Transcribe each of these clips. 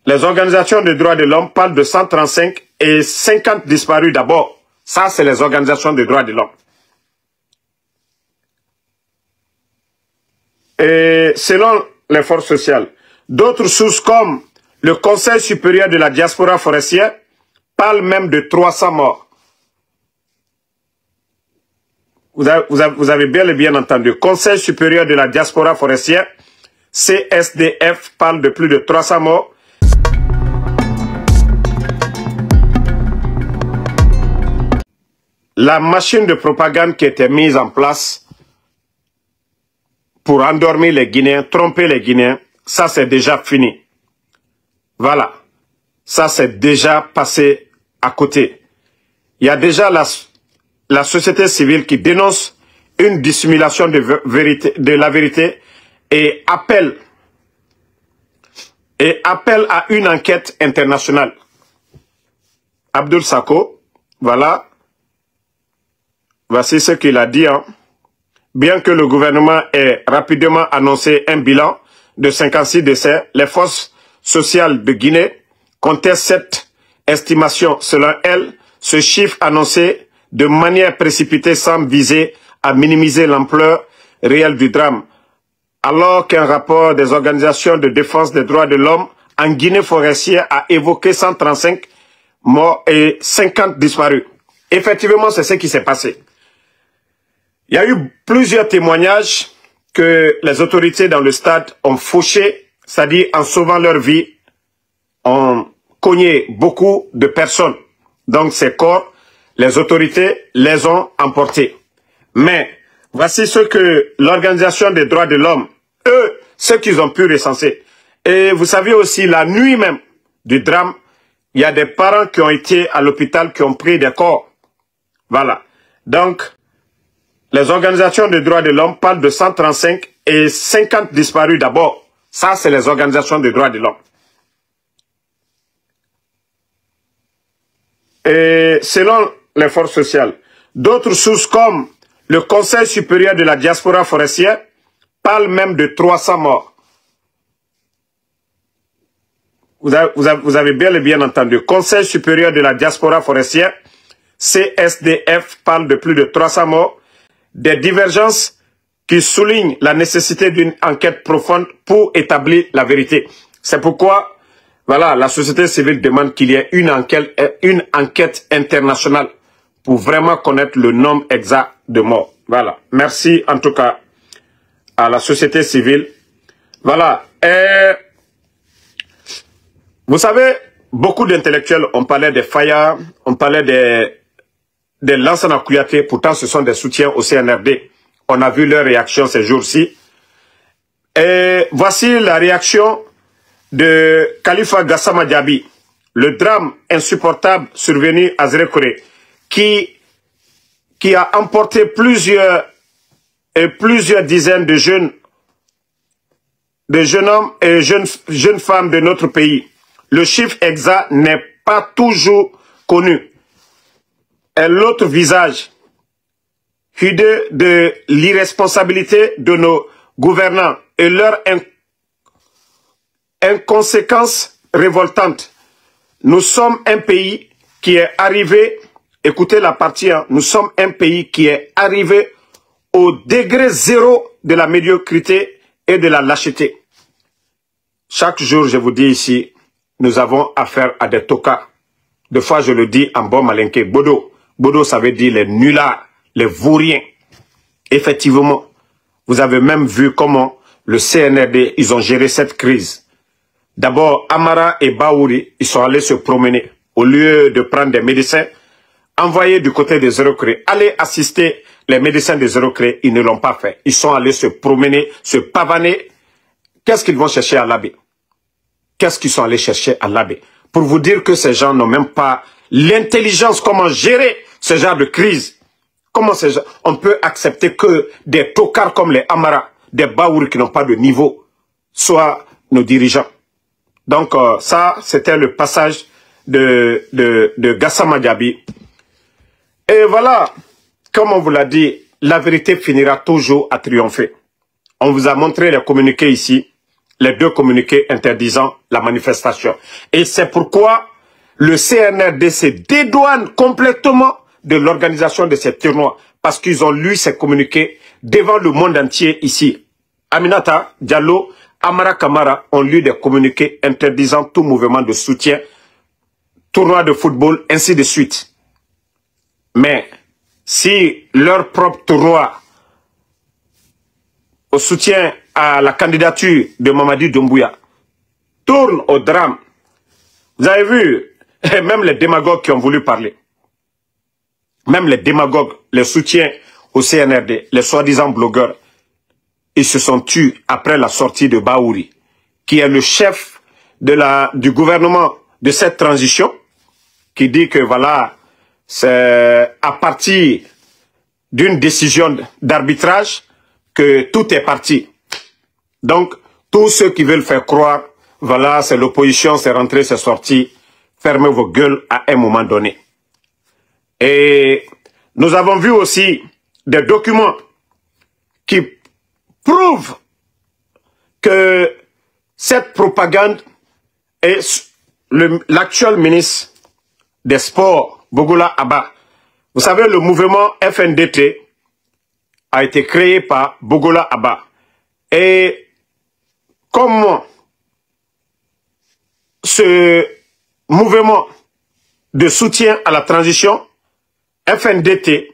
les organisations de droits de l'homme parlent de 135 et 50 disparus d'abord. Ça, c'est les organisations de droits de l'homme. Et selon les forces sociales, d'autres sources comme le Conseil supérieur de la diaspora forestière parlent même de 300 morts. Vous avez bel et bien entendu. Conseil supérieur de la diaspora forestière, CSDF, parle de plus de 300 morts. La machine de propagande qui était mise en place pour endormir les Guinéens, tromper les Guinéens, ça c'est déjà fini. Voilà. Ça c'est déjà passé à côté. Il y a déjà la société civile qui dénonce une dissimulation de la vérité et appelle à une enquête internationale. Abdoul Sako, voilà. Voici ce qu'il a dit. Bien que le gouvernement ait rapidement annoncé un bilan de 56 décès, les forces sociales de Guinée contestent cette estimation. Selon elles, ce chiffre annoncé de manière précipitée semble viser à minimiser l'ampleur réelle du drame. Alors qu'un rapport des organisations de défense des droits de l'homme en Guinée forestière a évoqué 135 morts et 50 disparus. Effectivement, c'est ce qui s'est passé. Il y a eu plusieurs témoignages que les autorités dans le stade ont fauché, c'est-à-dire en sauvant leur vie, ont cogné beaucoup de personnes. Donc ces corps, les autorités les ont emportés. Mais voici ce que l'Organisation des droits de l'homme, eux, ce qu'ils ont pu recenser. Et vous savez aussi, la nuit même du drame, il y a des parents qui ont été à l'hôpital, qui ont pris des corps. Voilà. Donc, les organisations de droits de l'homme parlent de 135 et 50 disparus d'abord. Ça, c'est les organisations de droits de l'homme. Et selon les forces sociales, d'autres sources comme le Conseil supérieur de la diaspora forestière parlent même de 300 morts. Vous avez bel et bien entendu. Conseil supérieur de la diaspora forestière, CSDF, parle de plus de 300 morts. Des divergences qui soulignent la nécessité d'une enquête profonde pour établir la vérité. C'est pourquoi, voilà, la société civile demande qu'il y ait une enquête internationale pour vraiment connaître le nombre exact de morts. Voilà. Merci en tout cas à la société civile. Voilà. Vous savez, beaucoup d'intellectuels, on parlait des Faya, on parlait des Lansana Kouyaté, pourtant ce sont des soutiens au CNRD. On a vu leur réaction ces jours-ci. Et voici la réaction de Khalifa Gassama Diaby, le drame insupportable survenu à Zérekoré, qui a emporté plusieurs dizaines de jeunes hommes et jeunes femmes de notre pays. Le chiffre exact n'est pas toujours connu. Et l'autre visage hideux de l'irresponsabilité de nos gouvernants et leur inconséquence révoltante. Nous sommes un pays qui est arrivé, écoutez la partie, nous sommes un pays qui est arrivé au degré zéro de la médiocrité et de la lâcheté. Chaque jour, je vous dis ici, nous avons affaire à des tocards. Des fois, je le dis en bon malinké, Bodo. Bodo, ça veut dire les nullards, les vauriens. Effectivement, vous avez même vu comment le CNRD, ils ont géré cette crise. D'abord, Amara et Baouri, ils sont allés se promener. Au lieu de prendre des médecins, envoyés du côté des Zérekoré, aller assister les médecins des Zérekoré, ils ne l'ont pas fait. Ils sont allés se promener, se pavaner. Qu'est-ce qu'ils vont chercher à l'abbé? Qu'est-ce qu'ils sont allés chercher à l'abbé? Pour vous dire que ces gens n'ont même pas l'intelligence, comment gérer ce genre de crise. Comment ces gens, on peut accepter que des tocards comme les Amara, des Baouri qui n'ont pas de niveau, soient nos dirigeants. Donc ça, c'était le passage de Gassama Diaby. Et voilà, comme on vous l'a dit, la vérité finira toujours à triompher. On vous a montré les communiqués ici. les deux communiqués interdisant la manifestation. Et c'est pourquoi le CNRD se dédouane complètement de l'organisation de ces tournois, parce qu'ils ont lu ces communiqués devant le monde entier ici. Aminata Diallo, Amara Kamara ont lu des communiqués interdisant tout mouvement de soutien, tournoi de football, ainsi de suite. Mais si leur propre tournoi au soutien à la candidature de Mamadi Doumbouya tourne au drame, vous avez vu, même les démagogues qui ont voulu parler, même les démagogues, les soutiens au CNRD, les soi-disant blogueurs, ils se sont tus après la sortie de Baouri, qui est le chef du gouvernement de cette transition, qui dit que voilà, c'est à partir d'une décision d'arbitrage que tout est parti. Donc, tous ceux qui veulent faire croire, voilà, c'est l'opposition, c'est rentré, c'est sorti, fermez vos gueules à un moment donné. Et nous avons vu aussi des documents qui prouvent que cette propagande est l'actuel ministre des Sports, Bogola Abba. Vous savez, le mouvement FNDT a été créé par Bogola Abba. Et comment ce mouvement de soutien à la transition, FNDT,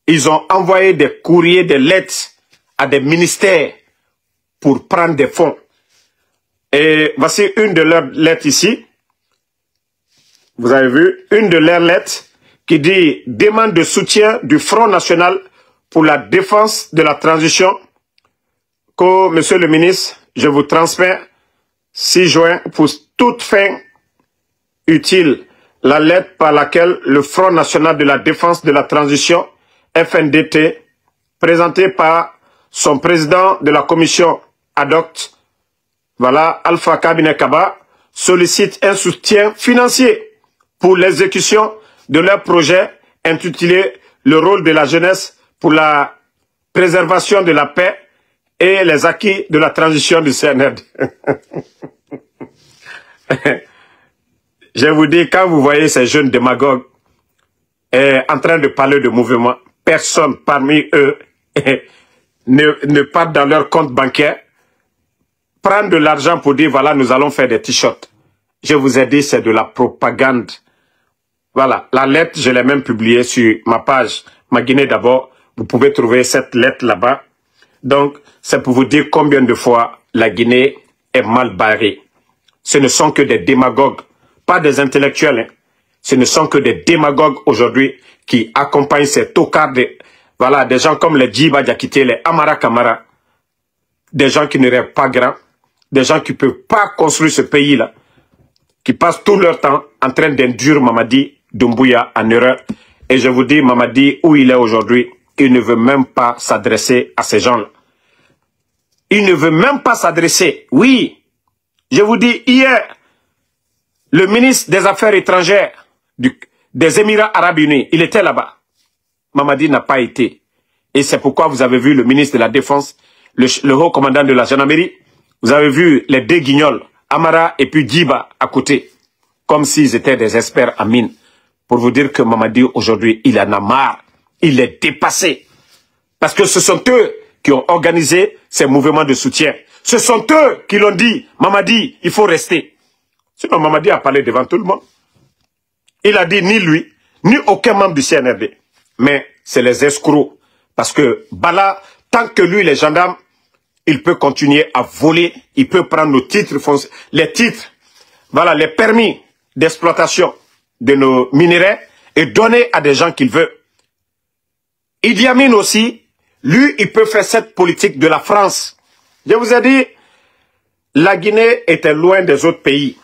ils ont envoyé des courriers, des lettres à des ministères pour prendre des fonds. Et voici une de leurs lettres ici. Vous avez vu, une de leurs lettres qui dit « Demande de soutien du Front National pour la défense de la transition que, monsieur le ministre, je vous transmets 6 juin pour toute fin utile la lettre par laquelle le Front National de la défense de la transition, FNDT, présenté par son président de la commission ad hoc, voilà, Alpha Kabine Kaba, sollicite un soutien financier pour l'exécution de leur projet intitulé « Le rôle de la jeunesse pour la préservation de la paix et les acquis de la transition du CNRD ». Je vous dis, quand vous voyez ces jeunes démagogues en train de parler de mouvement, personne parmi eux ne part dans leur compte bancaire, prendre de l'argent pour dire, voilà, nous allons faire des t-shirts. Je vous ai dit, c'est de la propagande. Voilà, la lettre, je l'ai même publiée sur ma page Ma Guinée d'abord. Vous pouvez trouver cette lettre là-bas. Donc, c'est pour vous dire combien de fois la Guinée est mal barrée. Ce ne sont que des démagogues, pas des intellectuels. Hein. Ce ne sont que des démagogues aujourd'hui qui accompagnent ces tocards, voilà, des gens comme les Djiba Diakité, les Amara Kamara, des gens qui ne rêvent pas grand, des gens qui ne peuvent pas construire ce pays-là, qui passent tout leur temps en train d'induire Mamadi Doumbouya en erreur. Et je vous dis, Mamadi, où il est aujourd'hui, il ne veut même pas s'adresser à ces gens-là. Il ne veut même pas s'adresser. Oui, je vous dis, hier, le ministre des Affaires étrangères des Émirats Arabes Unis, il était là-bas. Mamadi n'a pas été. Et c'est pourquoi vous avez vu le ministre de la Défense, le haut commandant de la gendarmerie, vous avez vu les deux guignols, Amara et puis Djiba à côté, comme s'ils étaient des experts en mine. Pour vous dire que Mamadi aujourd'hui, il en a marre, il est dépassé. Parce que ce sont eux qui ont organisé ces mouvements de soutien. Ce sont eux qui l'ont dit, Mamadi, il faut rester. Sinon Mamadi a parlé devant tout le monde. Il a dit ni lui, ni aucun membre du CNRD. Mais c'est les escrocs. Parce que Bala, tant que lui, les gendarmes, il peut continuer à voler, il peut prendre nos titres, les titres, voilà, les permis d'exploitation de nos minerais et donner à des gens qu'il veut. Idi Amin aussi, lui, il peut faire cette politique de la France. Je vous ai dit, la Guinée était loin des autres pays.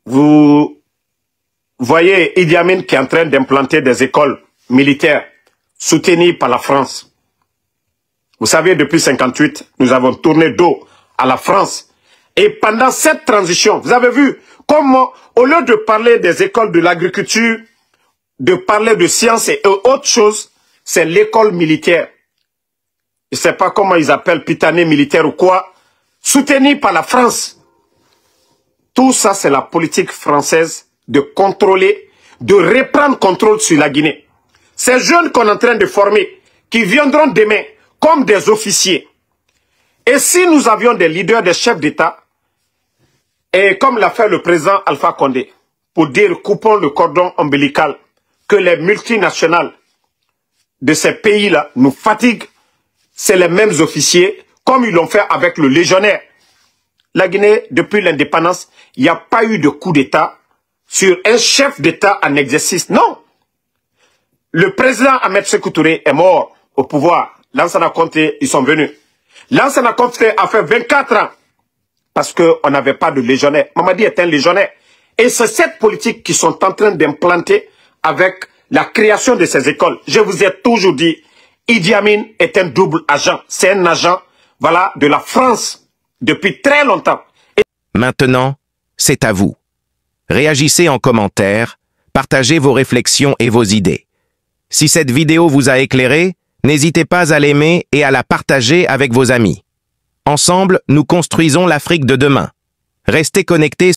Vous voyez Idi Amin qui est en train d'implanter des écoles militaires soutenues par la France. Vous savez, depuis 1958, nous avons tourné dos à la France. Et pendant cette transition, vous avez vu comment, au lieu de parler des écoles de l'agriculture, de parler de sciences et autres choses, c'est l'école militaire. Je ne sais pas comment ils appellent, pitané militaire ou quoi. soutenus par la France. Tout ça, c'est la politique française de contrôler, de reprendre contrôle sur la Guinée. Ces jeunes qu'on est en train de former, qui viendront demain comme des officiers. Et si nous avions des leaders, des chefs d'État, et comme l'a fait le président Alpha Condé, pour dire coupons le cordon ombilical, que les multinationales de ces pays-là nous fatiguent, c'est les mêmes officiers, comme ils l'ont fait avec le légionnaire. La Guinée, depuis l'indépendance, il n'y a pas eu de coup d'État sur un chef d'État en exercice. Non. Le président Ahmed Sékou Touré est mort au pouvoir. Lansana Conté, ils sont venus. Lansana Conté a fait 24 ans parce qu'on n'avait pas de légionnaire. Mamadi est un légionnaire. Et c'est cette politique qu'ils sont en train d'implanter avec la création de ces écoles. Je vous ai toujours dit, Idi Amin est un double agent. C'est un agent, voilà, de la France depuis très longtemps. Maintenant, c'est à vous. Réagissez en commentaire, partagez vos réflexions et vos idées. Si cette vidéo vous a éclairé, n'hésitez pas à l'aimer et à la partager avec vos amis. Ensemble, nous construisons l'Afrique de demain. Restez connectés.